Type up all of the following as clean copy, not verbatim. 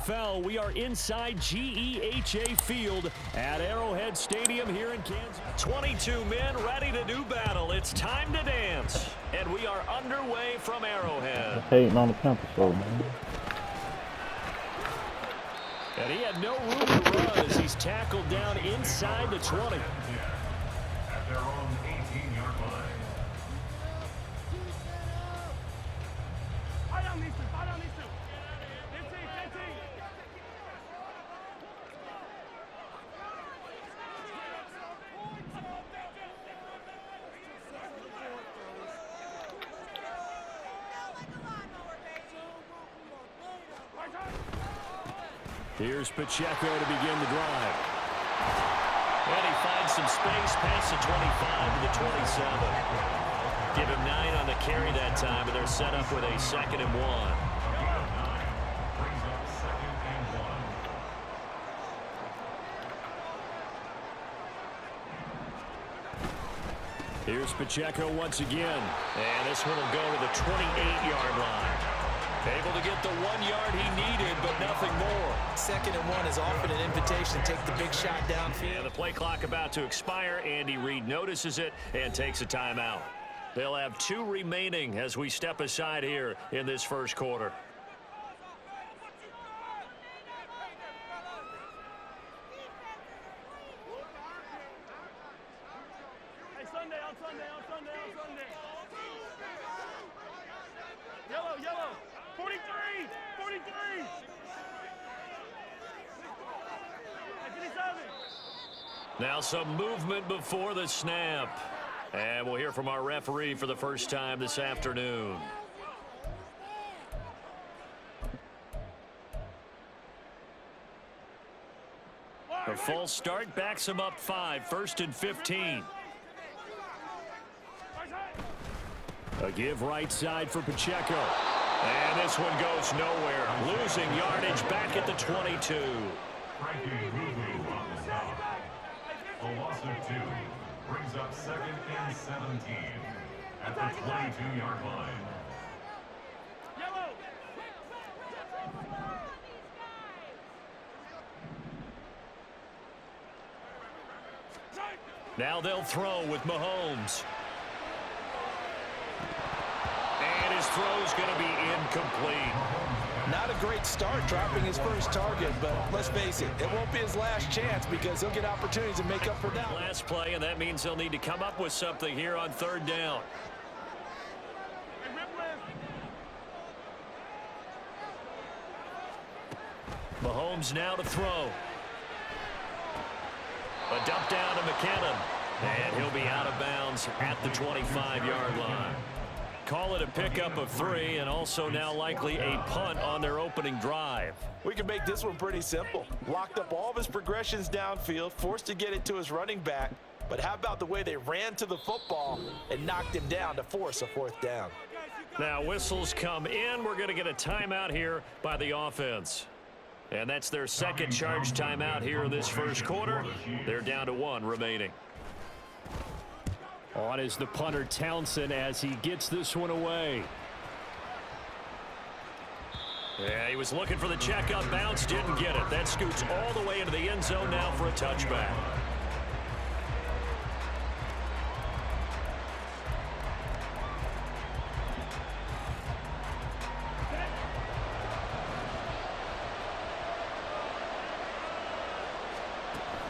NFL. We are inside GEHA Field at Arrowhead Stadium here in Kansas. 22 men ready to do battle. It's time to dance. And we are underway from Arrowhead. Hating on the Panthers, though, man. And he had no room to run as he's tackled down inside the 20. At their own 18-yard line. Here's Pacheco to begin the drive. And he finds some space past the 25 to the 27. Give him 9 on the carry that time, and they're set up with a 2nd and 1. Here's Pacheco once again. And this one will go to the 28-yard line. Able to get the 1 yard he needed, but nothing more. 2nd and 1 is often an invitation to take the big shot downfield. And the play clock about to expire. Andy Reid notices it and takes a timeout. They'll have 2 remaining as we step aside here in this first quarter. Yellow. 43. Now some movement before the snap. And we'll hear from our referee for the first time this afternoon. A false start backs him up 5, 1st and 15. A give right side for Pacheco. And this one goes nowhere. Losing yardage back at the 22. A loss of 2 brings up 2nd and 17 at the 22-yard line. Now they'll throw with Mahomes. And his throw's going to be incomplete. Not a great start dropping his first target, but let's face it, it won't be his last chance because he'll get opportunities to make up for down. Last play, and that means they'll need to come up with something here on 3rd down. Mahomes now to throw. A dump down to McKinnon. And he'll be out of bounds at the 25-yard line. Call it a pickup of 3, and also now likely a punt on their opening drive. We can make this one pretty simple. Locked up all of his progressions downfield, forced to get it to his running back. But how about the way they ran to the football and knocked him down to force a 4th down? Now whistles come in. We're going to get a timeout here by the offense. And that's their 2nd charge timeout here in this first quarter. They're down to 1 remaining. On is the punter Townsend as he gets this one away. Yeah, he was looking for the checkup bounce, didn't get it. That scoots all the way into the end zone now for a touchback.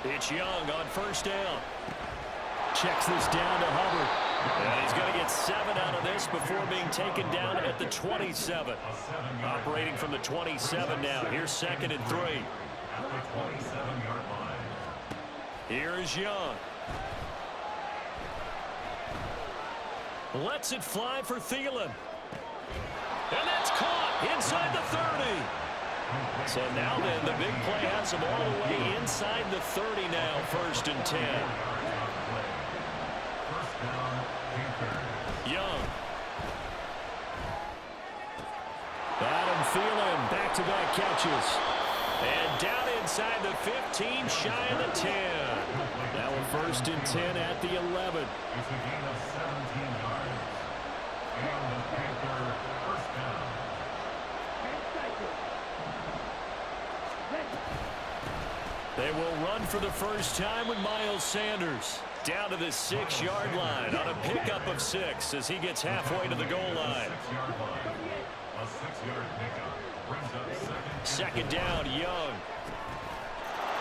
It's Young on 1st down. Checks this down to Hubbard. And he's going to get 7 out of this before being taken down at the 27. Operating from the 27 now. Here's 2nd and 3. At the 27-yard line. Here is Young. Lets it fly for Thielen. And that's caught inside the 30. So now then, the big play has him all the way inside the 30 now, 1st and 10. Young. Adam Thielen, back-to-back catches. And down inside the 15, shy of the 10. Now a 1st and 10 at the 11. It's a gain of 17 yards. And the Panther 1st down. They will run for the first time with Miles Sanders. Down to the 6-yard line on a pickup of 6 as he gets halfway to the goal line. A 6-yard pickup brings up second down, Young.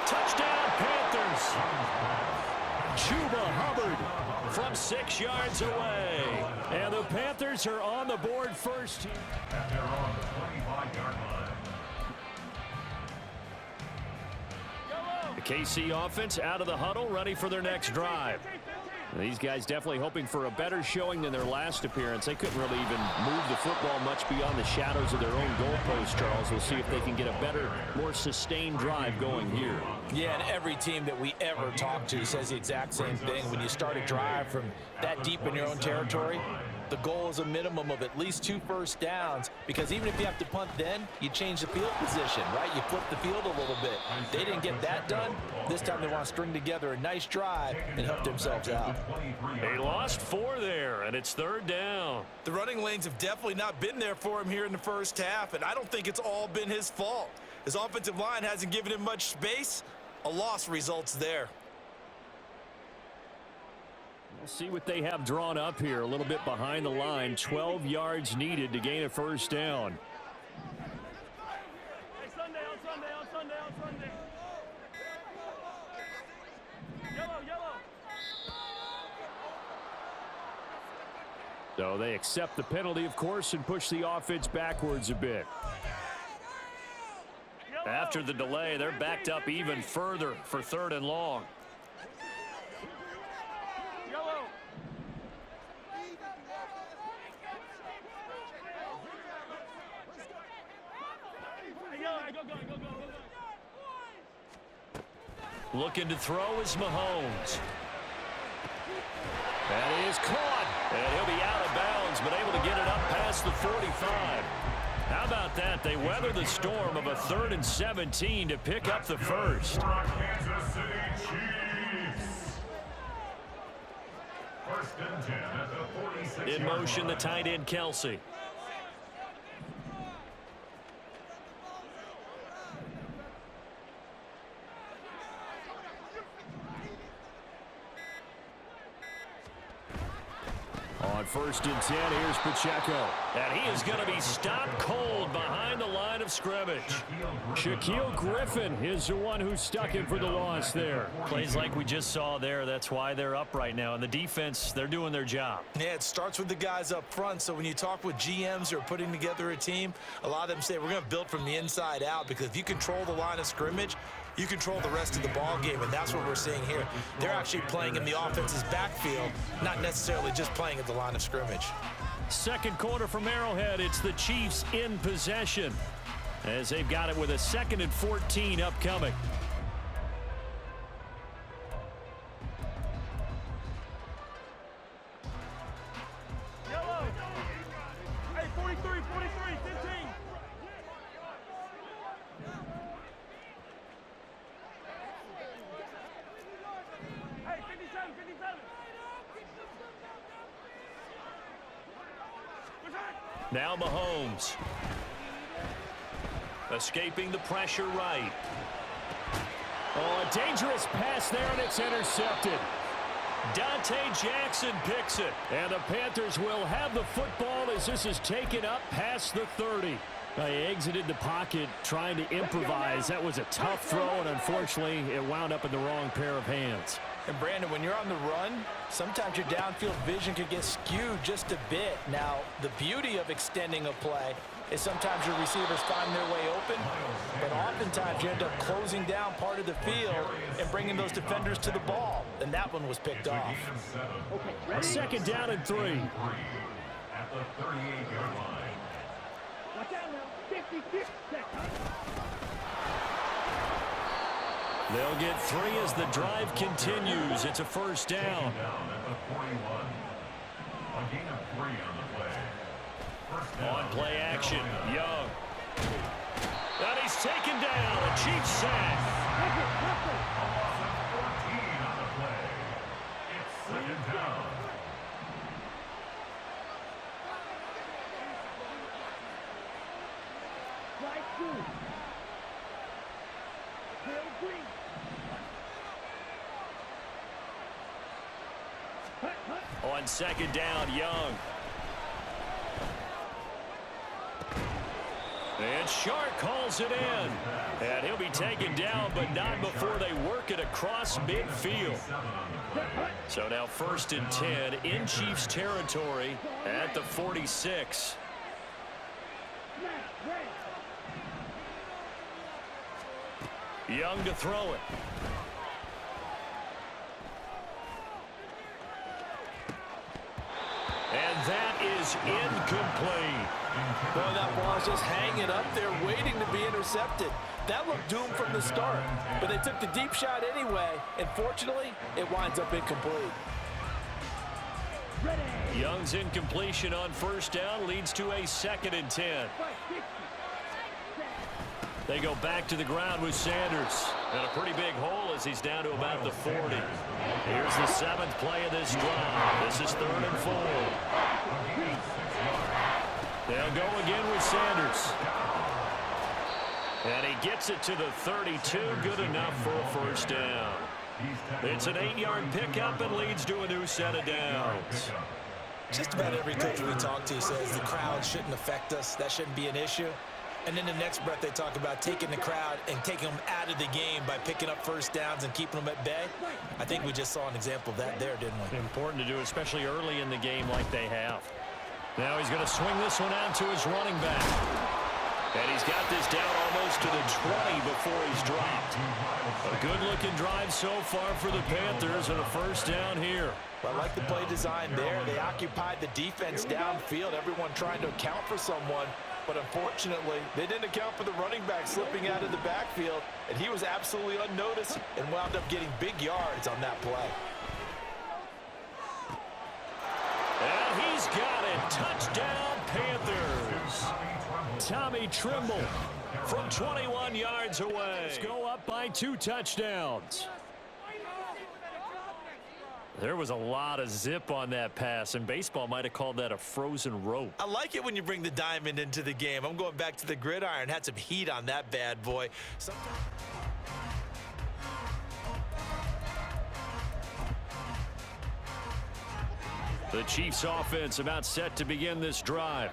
Touchdown, Panthers. Chuba Hubbard from 6 yards away. And the Panthers are on the board first. at their own 25-yard line. The KC offense out of the huddle, ready for their next drive. These guys definitely hoping for a better showing than their last appearance. They couldn't really even move the football much beyond the shadows of their own goalpost, Charles. We'll see if they can get a better, more sustained drive going here. Yeah, and every team that we ever talk to says the exact same thing. When you start a drive from that deep in your own territory, the goal is a minimum of at least 2 first downs, because even if you have to punt then, you change the field position, right? You flip the field a little bit. They didn't get that done. This time they want to string together a nice drive and help themselves out. They lost 4 there, and it's 3rd down. The running lanes have definitely not been there for him here in the first half, and I don't think it's all been his fault. His offensive line hasn't given him much space. A loss results there. We'll see what they have drawn up here. A little bit behind the line. 12 yards needed to gain a first down. Hey, Sunday. Yellow. So they accept the penalty, of course, and push the offense backwards a bit. After the delay, they're backed up even further for 3rd and long. Yellow. Go. Looking to throw is Mahomes. That is caught, and he'll be out of bounds, but able to get it up past the 45. How about that? They weather the storm of a 3rd and 17 to pick up the first. Kansas City Chiefs. 1st and 10 at the 46-yard In motion, the line. tight end, Kelsey. On 1st and 10, here's Pacheco. And he is going to be stopped cold behind the line of scrimmage. Shaquille Griffin is the one who stuck him for the loss there. Plays like we just saw there. That's why they're up right now. And the defense, they're doing their job. Yeah, it starts with the guys up front. So when you talk with GMs who are putting together a team, a lot of them say we're going to build from the inside out, because if you control the line of scrimmage, you control the rest of the ball game, and that's what we're seeing here. They're actually playing in the offense's backfield, not necessarily just playing at the line of scrimmage. Second quarter from Arrowhead. It's the Chiefs in possession, as they've got it with a 2nd and 14 upcoming. Yellow. Hey, 43, 15. Hey, 57. Now Mahomes. Escaping the pressure right. Oh, a dangerous pass there, and it's intercepted. Dante Jackson picks it. And the Panthers will have the football as this is taken up past the 30. He exited the pocket trying to improvise. That was a tough throw, and unfortunately, it wound up in the wrong pair of hands. And Brandon, when you're on the run, sometimes your downfield vision could get skewed just a bit. Now, the beauty of extending a play is sometimes your receivers find their way open, but oftentimes you end up closing down part of the field and bringing those defenders to the ball. And that one was picked off. A 2nd down and 3. At the 38-yard line. Watch out now. 50. They'll get 3 as the drive continues. It's a first down. Down at the 41. A gain of 3 on the play. First down. On play action, Young. And he's taken down. A Chiefs sack. A loss of 14 on the play. It's 2nd down. On second down, Young. And Shark calls it in. And he'll be taken down, but not before they work it across midfield. So now 1st and 10 in Chiefs territory at the 46. Young to throw it. And that is incomplete. Boy, that ball's just hanging up there waiting to be intercepted. That looked doomed from the start, but they took the deep shot anyway, and fortunately, it winds up incomplete. Young's incompletion on 1st down leads to a 2nd and 10. They go back to the ground with Sanders. And a pretty big hole as he's down to about the 40. Here's the 7th play of this drive. This is 3rd and 4. They'll go again with Sanders. And he gets it to the 32. Good enough for a 1st down. It's an 8-yard pickup and leads to a new set of downs. Just about every coach we talk to says the crowd shouldn't affect us. That shouldn't be an issue. And in the next breath, they talk about taking the crowd and taking them out of the game by picking up 1st downs and keeping them at bay. I think we just saw an example of that there, didn't we? Important to do, especially early in the game like they have. Now he's going to swing this one out to his running back. And he's got this down almost to the 20 before he's dropped. A good-looking drive so far for the Panthers and a 1st down here. Well, I like the play design there. They occupied the defense downfield, everyone trying to account for someone. But unfortunately, they didn't account for the running back slipping out of the backfield, and he was absolutely unnoticed and wound up getting big yards on that play. And he's got it. Touchdown, Panthers. Tommy Trimble from 21 yards away. Let's go up by 2 touchdowns. There was a lot of zip on that pass, and baseball might have called that a frozen rope. I like it when you bring the diamond into the game. I'm going back to the gridiron. Had some heat on that bad boy. The Chiefs offense about set to begin this drive.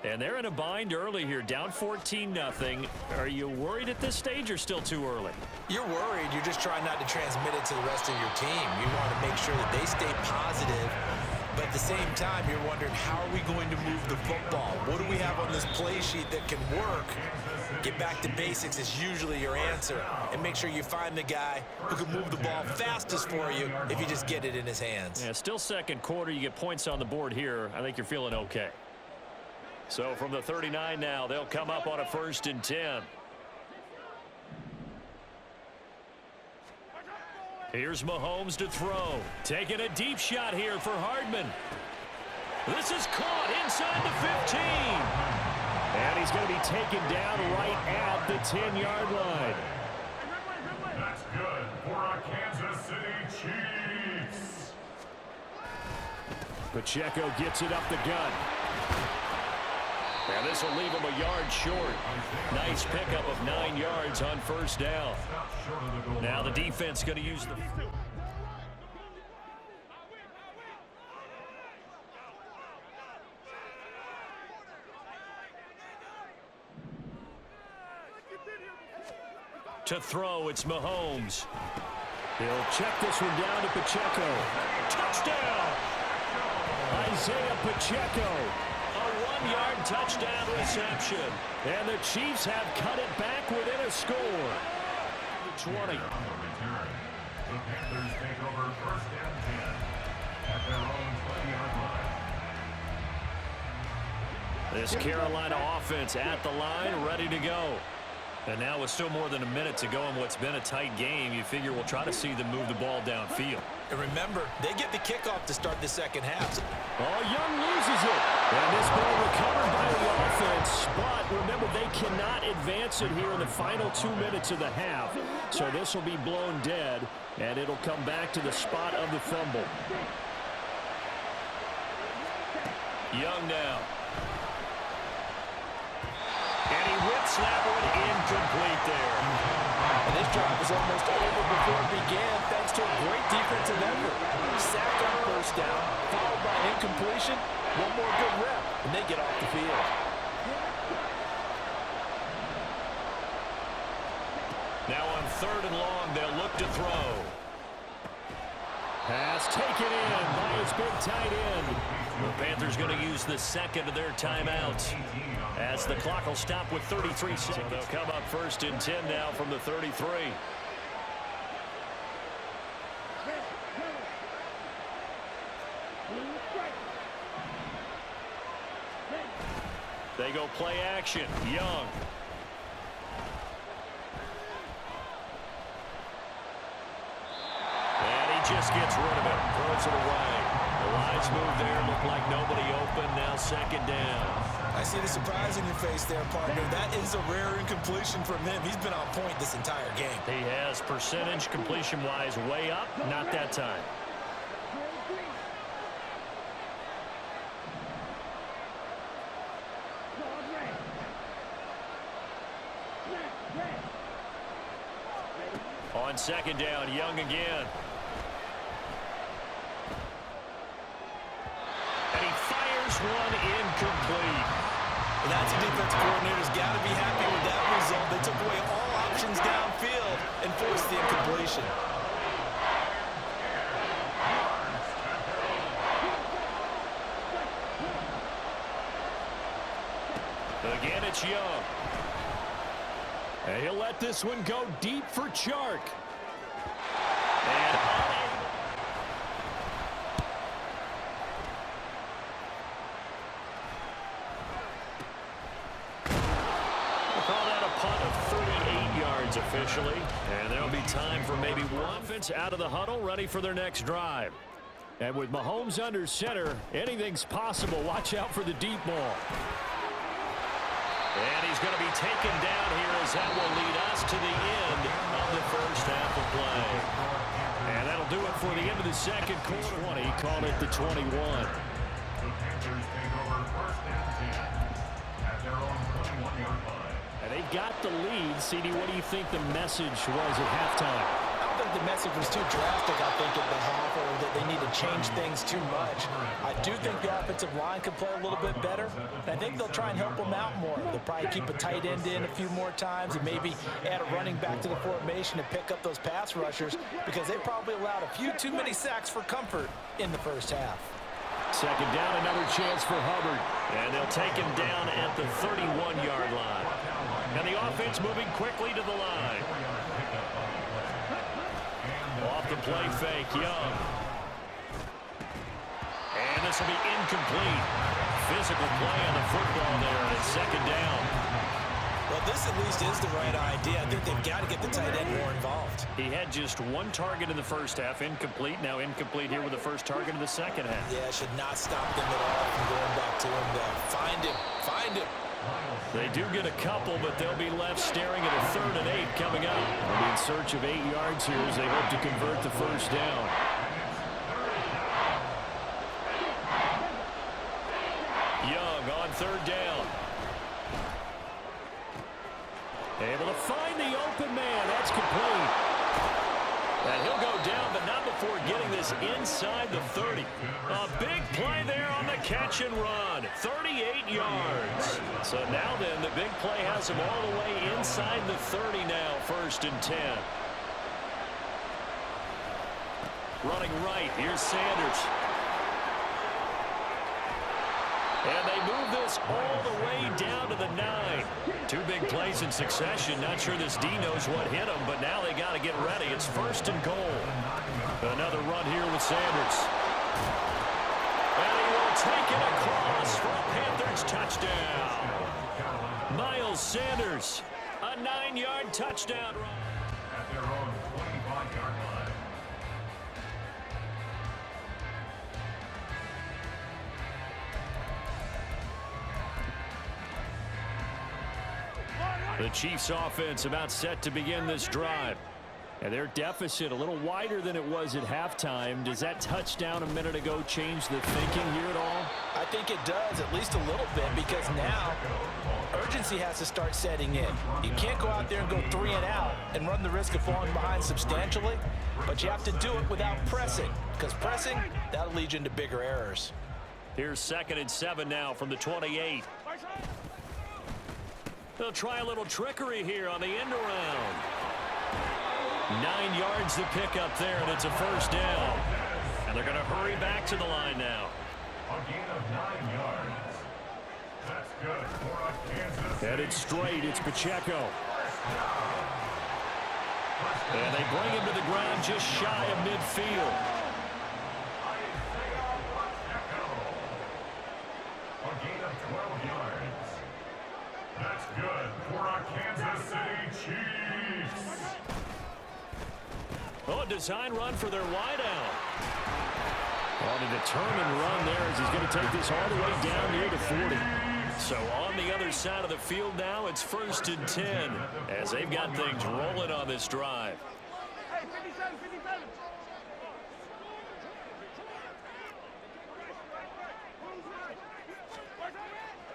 And they're in a bind early here, down 14-0. Are you worried at this stage or still too early? You're worried. You're just trying not to transmit it to the rest of your team. You want to make sure that they stay positive. But at the same time, you're wondering, how are we going to move the football? What do we have on this play sheet that can work? Get back to basics is usually your answer. And make sure you find the guy who can move the ball fastest for you if you just get it in his hands. Yeah, still 2nd quarter. You get points on the board here. I think you're feeling okay. So from the 39 now, they'll come up on a 1st and 10. Here's Mahomes to throw. Taking a deep shot here for Hardman. This is caught inside the 15. And he's going to be taken down right at the 10-yard line. That's good for our Kansas City Chiefs. Pacheco gets it up the gut. And this will leave him a yard short. Nice pickup of 9 yards on 1st down. Now the defense going to use the... To throw, it's Mahomes. He'll check this one down to Pacheco. Touchdown! Isaiah Pacheco. A 1-yard touchdown reception. And the Chiefs have cut it back within a score. 20. On the return, the Panthers take over 1st and 10 at their own 20-yard line. This Carolina offense at the line, ready to go. And now with still more than a minute to go in what's been a tight game, you figure we'll try to see them move the ball downfield. And remember, they get the kickoff to start the 2nd half. Oh, Young loses it. And this ball recovered by the offense. But remember, they cannot advance it here in the final 2 minutes of the half. So this will be blown dead, and it'll come back to the spot of the fumble. Young now. And he whips that one incomplete there. And this drive was almost over before it began thanks to a great defensive effort. Sack on first down, followed by an incompletion. One more good rep, and they get off the field. Now on 3rd and long, they'll look to throw. Pass taken in by his big tight end. The Panthers going to use the second of their timeouts as the clock will stop with 33 seconds. So they'll come up 1st and 10 now from the 33. They go play action. Young. Just gets rid of it, throws it away. The lines move there, look like nobody open, now 2nd down. I see the surprise in your face there, partner. That is a rare incompletion from him. He's been on point this entire game. He has percentage completion-wise way up, not that time. On 2nd down, Young again. One incomplete. And that's a defensive coordinator's got to be happy with that result. They took away all options downfield and forced the incompletion. Again, it's Young. And he'll let this one go deep for Chark. And officially, and there'll be time for maybe one offense out of the huddle, ready for their next drive. And with Mahomes under center, anything's possible. Watch out for the deep ball. And he's going to be taken down here as that will lead us to the end of the first half of play. And that'll do it for the end of the second quarter. 20, call it the 21. The Panthers take over 1st and 10 at their own 21-yard line. And they've got the lead. CD, what do you think the message was at halftime? I don't think the message was too drastic, I think, at the half, or that they need to change things too much. I do think the offensive line could play a little bit better. And I think they'll try and help them out more. They'll probably keep a tight end in a few more times and maybe add a running back to the formation to pick up those pass rushers, because they probably allowed a few too many sacks for comfort in the first half. 2nd down, another chance for Hubbard. And they'll take him down at the 31-yard line. And the offense moving quickly to the line. Off the play fake, Young. And this will be incomplete. Physical play on the football there, and it's 2nd down. Well, this at least is the right idea. I think they've got to get the tight end more involved. He had just one target in the first half, incomplete. Now incomplete here with the first target of the second half. Yeah, should not stop them at all from going back to him there. Find him. Find him. They do get a couple, but they'll be left staring at a 3rd and 8 coming up. They'll be in search of 8 yards here as they hope to convert the first down. Young on 3rd down. Able to find the open man. That's complete. And he'll go down, but not before getting this inside the 30. A big play there on the catch and run. 38 yards. So now then, the big play has him all the way inside the 30 now, 1st and 10. Running right, here's Sanders. And they move this all the way down to the 9. 2 big plays in succession. Not sure this D knows what hit him, but now they got to get ready. It's 1st and goal. Another run here with Sanders. And he will take it across for a Panthers touchdown. Miles Sanders, a 9-yard touchdown run. At their own 25-yard line. The Chiefs offense about set to begin this drive. And their deficit a little wider than it was at halftime. Does that touchdown a minute ago change the thinking here at all? I think it does, at least a little bit, because now urgency has to start setting in. You can't go out there and go 3 and out and run the risk of falling behind substantially, but you have to do it without pressing, because pressing, that'll lead you into bigger errors. Here's 2nd and 7 now from the 28. They'll try a little trickery here on the end around. 9 yards to pick up there, and it's a first down. And they're going to hurry back to the line now. A gain of 9 yards. That's good for a Kansas City. Headed straight, it's Pacheco. And they bring him to the ground just shy of midfield. A gain of 12 yards. That's good for a Kansas City Chiefs. Oh, a design run for their wideout. On a determined run there as he's going to take this all the way down near the 40. So on the other side of the field now, it's 1st and 10 as they've got things rolling on this drive. Hey, 57, 57.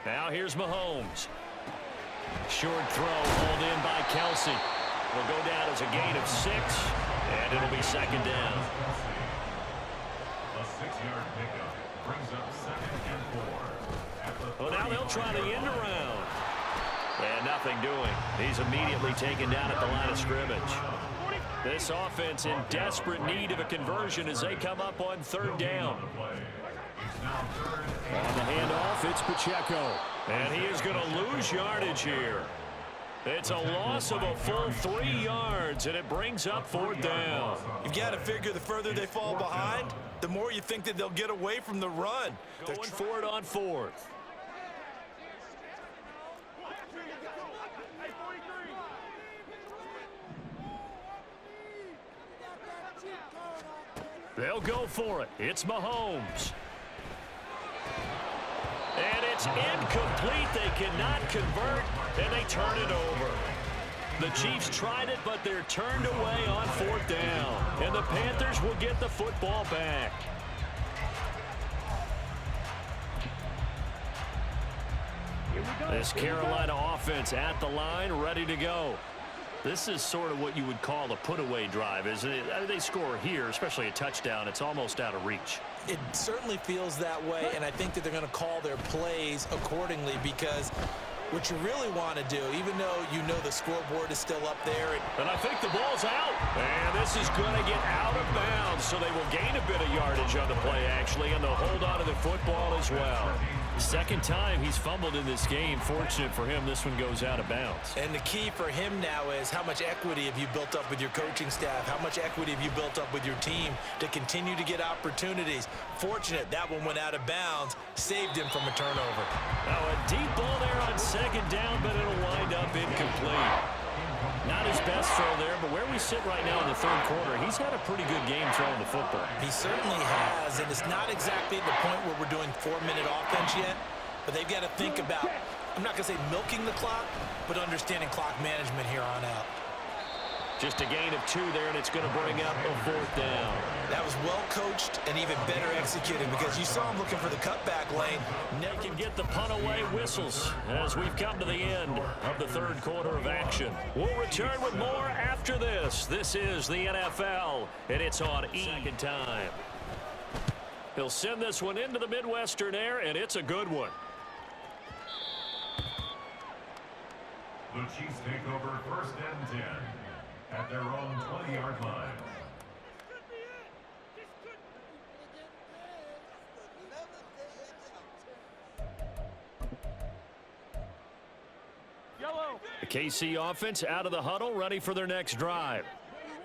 Now here's Mahomes. Short throw hauled in by Kelsey. Will go down as a gain of 6, and it'll be 2nd down. A 6-yard pickup brings up 2nd and 4. Well, now they'll try the end around. And nothing doing. He's immediately taken down at the line of scrimmage. This offense in desperate need of a conversion as they come up on 3rd down. On the handoff, it's Pacheco. And he is going to lose yardage here. It's a loss of a full 3 yards, and it brings up 4th down. You've got to figure the further they fall behind, the more you think that they'll get away from the run. Going for it on 4th. They'll go for it. It's Mahomes. And it's incomplete. They cannot convert, and they turn it over. The Chiefs tried it, but they're turned away on 4th down. And the Panthers will get the football back. This Carolina offense at the line, ready to go. This is sort of what you would call a put-away drive, isn't it? They score here, especially a touchdown. It's almost out of reach. It certainly feels that way, and I think that they're going to call their plays accordingly, because what you really want to do, even though you know the scoreboard is still up there. And I think the ball's out. And this is going to get out of bounds, so they will gain a bit of yardage on the play, actually, and they'll hold on to the football as well. 2nd time he's fumbled in this game. Fortunate for him, this one goes out of bounds. And the key for him now is how much equity have you built up with your coaching staff? How much equity have you built up with your team to continue to get opportunities? Fortunate that one went out of bounds, saved him from a turnover. Now a deep ball there on 2nd down, but it'll wind up incomplete. Not his best throw there, but where we sit right now in the 3rd quarter, he's had a pretty good game throwing the football. He certainly has, and it's not exactly the point where we're doing 4-minute offense yet, but they've got to think about, I'm not going to say milking the clock, but understanding clock management here on out. Just a gain of 2 there, and it's going to bring up a 4th down. That was well coached and even better executed, because you saw him looking for the cutback lane. Never can get the punt away whistles as we've come to the end of the 3rd quarter of action. We'll return with more after this. This is the NFL, and it's on second time. He'll send this one into the Midwestern air, and it's a good one. The Chiefs take over 1st and 10 at their own 20-yard line. The KC offense out of the huddle, ready for their next drive.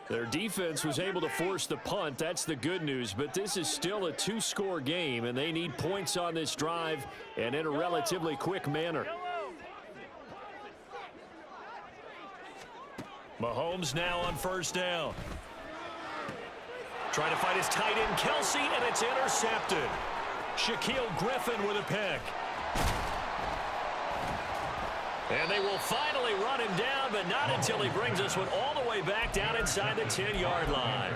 Their defense was able to force the punt. That's the good news, but this is still a 2-score game, and they need points on this drive and in a relatively quick manner. Mahomes now on 1st down. Trying to fight his tight end, Kelsey, and it's intercepted. Shaquille Griffin with a pick. And they will finally run him down, but not until he brings this one all the way back down inside the 10-yard line.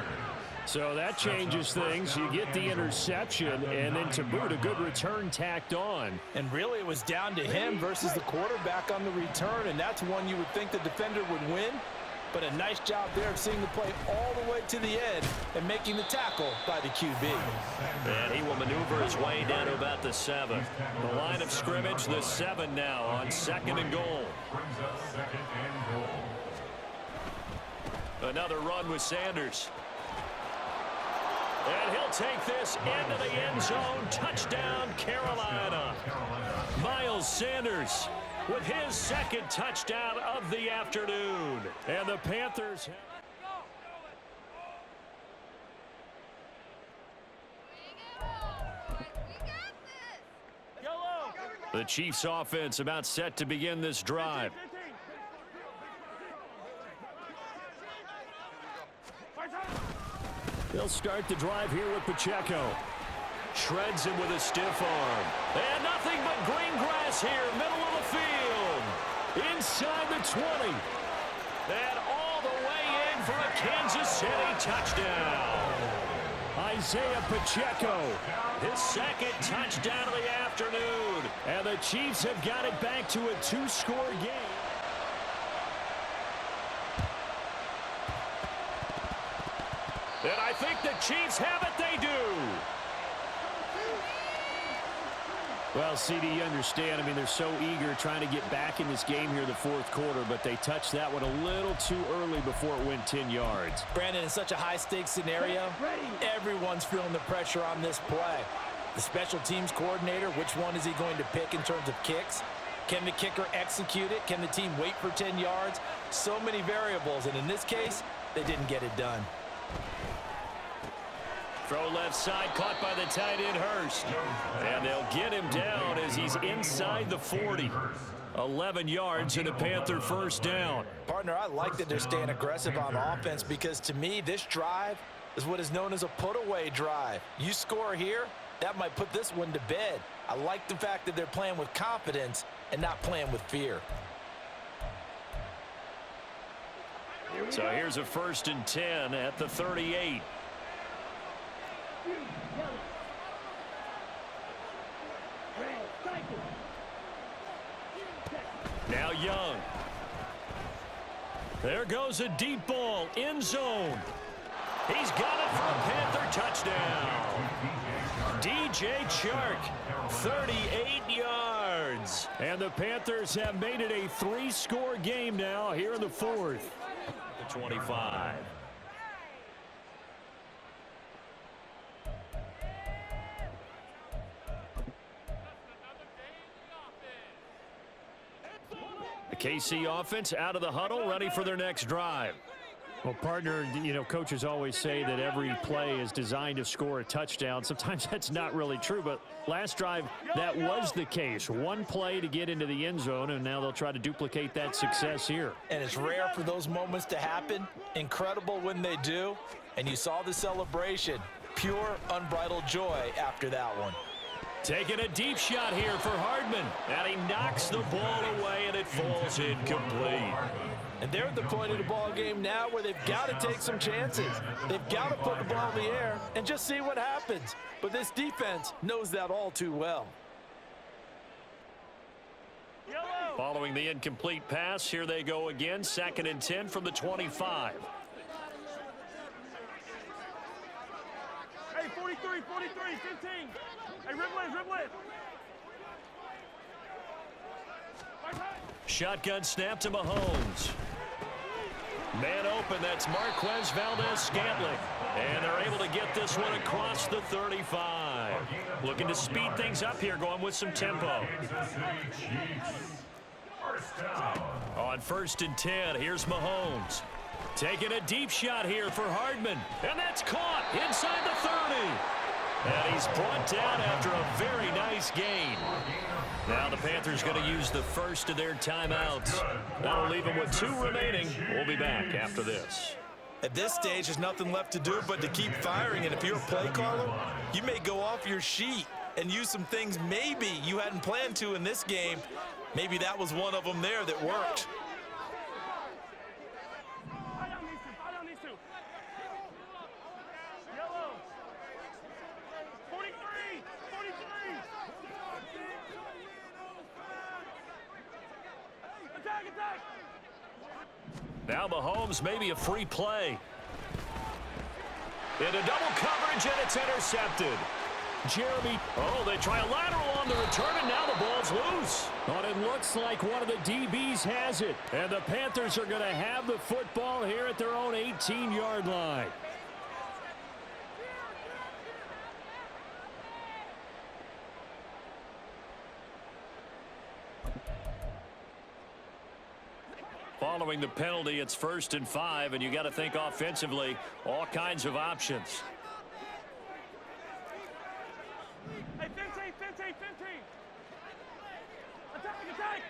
So that changes things. You get the interception, and then to boot, a good return tacked on. And really, it was down to him versus the quarterback on the return, and that's one you would think the defender would win. But a nice job there of seeing the play all the way to the end and making the tackle by the QB. And he will maneuver his way down to about the 7. The line of scrimmage, the 7 now on 2nd and goal. Brings up 2nd and goal. Another run with Sanders. And he'll take this into the end zone. Touchdown, Carolina. Miles Sanders with his 2nd touchdown of the afternoon. And the Panthers the Chiefs offense about set to begin this drive. They'll start the drive here with Pacheco. Shreds him with a stiff arm. And nothing but green grass here, middle of the field. Inside the 20. And all the way in for a Kansas City touchdown. Isaiah Pacheco, his 2nd touchdown of the afternoon. And the Chiefs have got it back to a 2-score game. And I think the Chiefs have it. They do. Well, CD, you understand. I mean, they're so eager trying to get back in this game here the 4th quarter, but they touched that one a little too early before it went 10 yards. Brandon, in such a high-stakes scenario, everyone's feeling the pressure on this play. The special teams coordinator, which one is he going to pick in terms of kicks? Can the kicker execute it? Can the team wait for 10 yards? So many variables, and in this case, they didn't get it done. Throw left side, caught by the tight end Hurst. And they'll get him down as he's inside the 40. 11 yards and a Panther 1st down. Partner, I like that they're staying aggressive on offense because to me, this drive is what is known as a put-away drive. You score here, that might put this one to bed. I like the fact that they're playing with confidence and not playing with fear. So here's a 1st and 10 at the 38. Now Young. There goes a deep ball, end zone. He's got it for a Panther touchdown. DJ Chark, 38 yards. And the Panthers have made it a 3-score game now here in the 4th. The 25. The KC offense out of the huddle, ready for their next drive. Well, partner, you know, coaches always say that every play is designed to score a touchdown. Sometimes that's not really true, but last drive, that was the case. One play to get into the end zone, and now they'll try to duplicate that success here. And it's rare for those moments to happen. Incredible when they do. And you saw the celebration. Pure, unbridled joy after that one. Taking a deep shot here for Hardman. And he knocks the ball away, and it falls incomplete. And they're at the point of the ball game now where they've got to take some chances. They've got to put the ball in the air and just see what happens. But this defense knows that all too well. Following the incomplete pass, here they go again. 2nd and 10 from the 25. Hey, 43, 15. Hey, dribble it. Shotgun snap to Mahomes. Man open, that's Marquez Valdez-Scantling. And they're able to get this one across the 35. Looking to speed things up here, going with some tempo. On 1st and 10, here's Mahomes. Taking a deep shot here for Hardman. And that's caught inside the 30. And he's brought down after a very nice gain. Now the Panthers going to use the first of their timeouts. That'll leave them with 2 remaining. We'll be back after this. At this stage, there's nothing left to do but to keep firing. And if you're a play caller, you may go off your sheet and use some things maybe you hadn't planned to in this game. Maybe that was one of them there that worked. Now Mahomes, maybe a free play. Into double coverage, and it's intercepted. Jeremy, they try a lateral on the return, and now the ball's loose. But it looks like one of the DBs has it. And the Panthers are going to have the football here at their own 18-yard line. Following the penalty, it's 1st and 5, and you got to think offensively, all kinds of options. Hey, 15. Attack.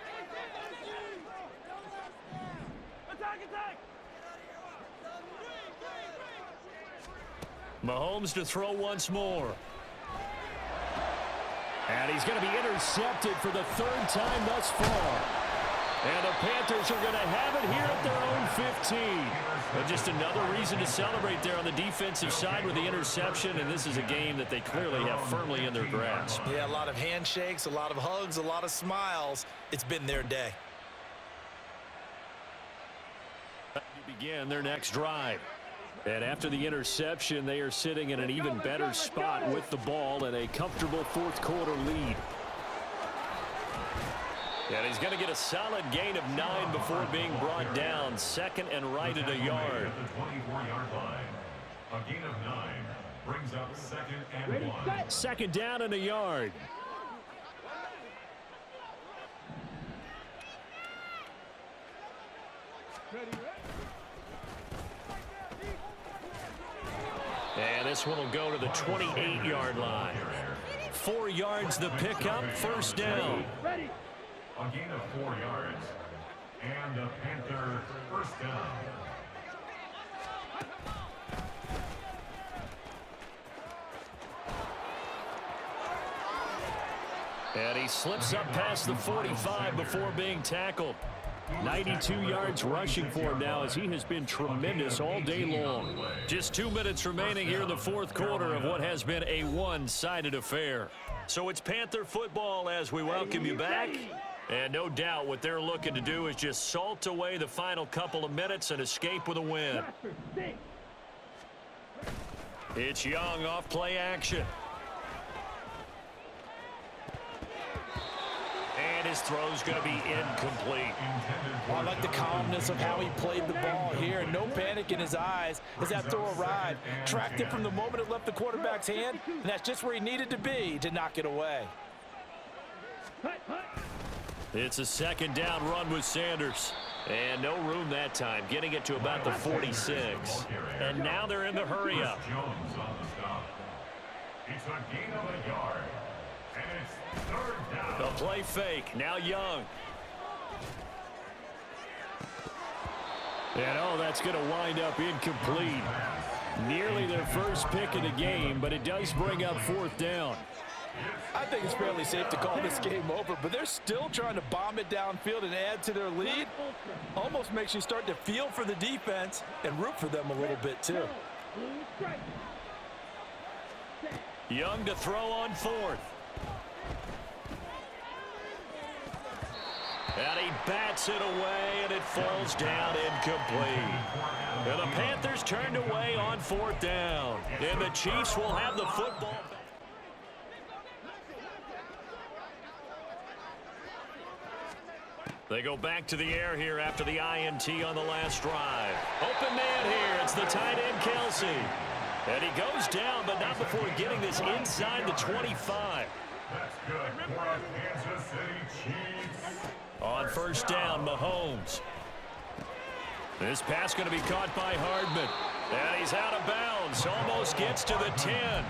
Mahomes to throw once more. And he's going to be intercepted for the 3rd time thus far. And the Panthers are going to have it here at their own 15. But just another reason to celebrate there on the defensive side with the interception, and this is a game that they clearly have firmly in their grasp. Yeah, a lot of handshakes, a lot of hugs, a lot of smiles. It's been their day. To begin their next drive. And after the interception, they are sitting in an even better spot with the ball and a comfortable 4th quarter lead. And he's going to get a solid gain of 9 before being brought down. 2nd and right at a yard. At the 24-yard line. A gain of 9 brings up 2nd and 1. 2nd down and a yard. And this one will go to the 28-yard line. 4 yards the pickup, 1st down. A gain of 4 yards. And the Panther 1st down. And he slips up past the 45 before being tackled. 92 yards rushing for him now as he has been tremendous all day long. Just 2 minutes remaining here in the 4th quarter of what has been a one-sided affair. So it's Panther football as we welcome you back. And no doubt what they're looking to do is just salt away the final couple of minutes and escape with a win. It's Young off play action. And his throw's going to be incomplete. I like the calmness of how he played the ball here. No panic in his eyes as that throw arrived. Tracked it from the moment it left the quarterback's hand, and that's just where he needed to be to knock it away. It's a 2nd down run with Sanders. And no room that time, getting it to about the 46. And now they're in the hurry-up. Jones on the stop. It's a gain of a yard. And it's 3rd down. The play fake. Now Young. And that's going to wind up incomplete. Nearly their first pick of the game, but it does bring up 4th down. I think it's fairly safe to call this game over, but they're still trying to bomb it downfield and add to their lead. Almost makes you start to feel for the defense and root for them a little bit too. Young to throw on 4th. And he bats it away, and it falls down incomplete. And the Panthers turned away on 4th down. And the Chiefs will have the football. They go back to the air here after the INT on the last drive. Open man here. It's the tight end, Kelsey. And he goes down, but not before getting this inside the 25. That's good for our Kansas City Chiefs. On 1st down, Mahomes. This pass going to be caught by Hardman. And he's out of bounds. Almost gets to the 10.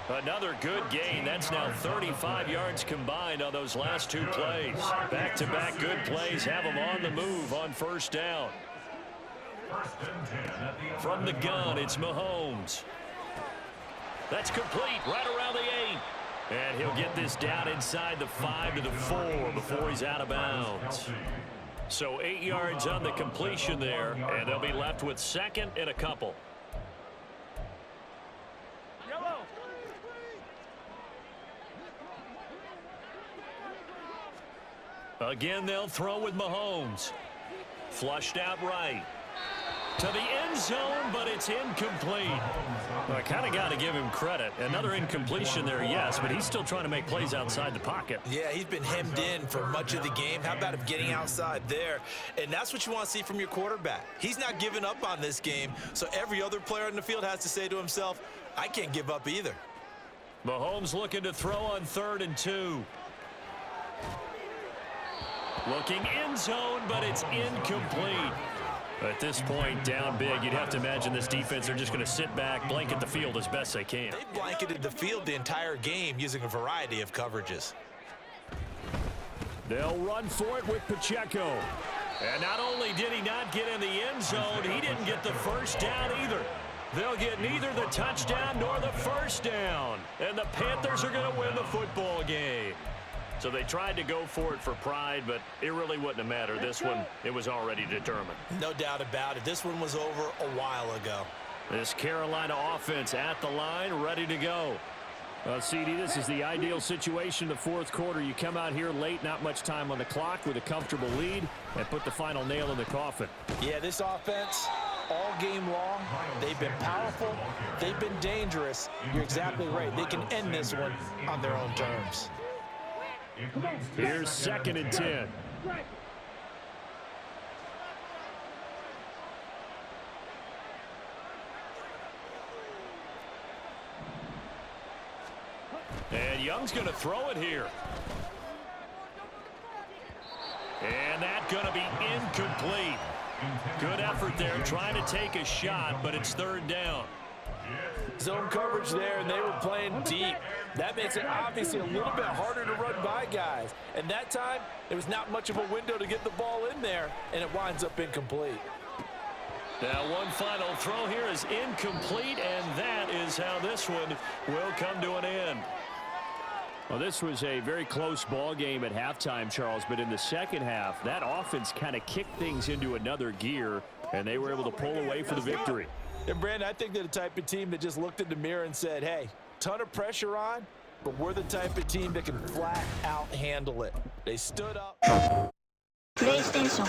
Another good gain. That's now 35 yards combined on those last 2 plays. Back-to-back good plays have them on the move on 1st down. From the gun, it's Mahomes. That's complete right around the 8. And he'll get this down inside the 5 to the 4 before he's out of bounds. So 8 yards on the completion there, and they'll be left with 2nd and a couple. Again, they'll throw with Mahomes. Flushed out right. To the end zone, but it's incomplete. Well, I kind of got to give him credit. Another incompletion there, yes, but he's still trying to make plays outside the pocket. Yeah, he's been hemmed in for much of the game. How about him getting outside there? And that's what you want to see from your quarterback. He's not giving up on this game, so every other player in the field has to say to himself, I can't give up either. Mahomes looking to throw on 3rd and 2. Looking end zone, but it's incomplete. At this point, down big, you'd have to imagine this defense are just going to sit back, blanket the field as best they can. They blanketed the field the entire game using a variety of coverages. They'll run for it with Pacheco. And not only did he not get in the end zone, he didn't get the first down either. They'll get neither the touchdown nor the first down. And the Panthers are going to win the football game. So they tried to go for it for pride, but it really wouldn't have mattered. This one, it was already determined. No doubt about it. This one was over a while ago. This Carolina offense at the line, ready to go. CD, this is the ideal situation in the 4th quarter. You come out here late, not much time on the clock with a comfortable lead, and put the final nail in the coffin. Yeah, this offense, all game long, they've been powerful, they've been dangerous. You're exactly right. They can end this one on their own terms. Here's 2nd and 10. And Young's going to throw it here. And that's going to be incomplete. Good effort there, trying to take a shot, but it's 3rd down. Zone coverage there, and they were playing deep. That makes it obviously a little bit harder to run by guys. And that time, there was not much of a window to get the ball in there, and it winds up incomplete. Now one final throw here is incomplete, and that is how this one will come to an end. Well, this was a very close ball game at halftime, Charles, but in the second half, that offense kind of kicked things into another gear, and they were able to pull away for the victory. And, Brandon, I think they're the type of team that just looked in the mirror and said, hey, ton of pressure on, but we're the type of team that can flat out handle it. They stood up. PlayStation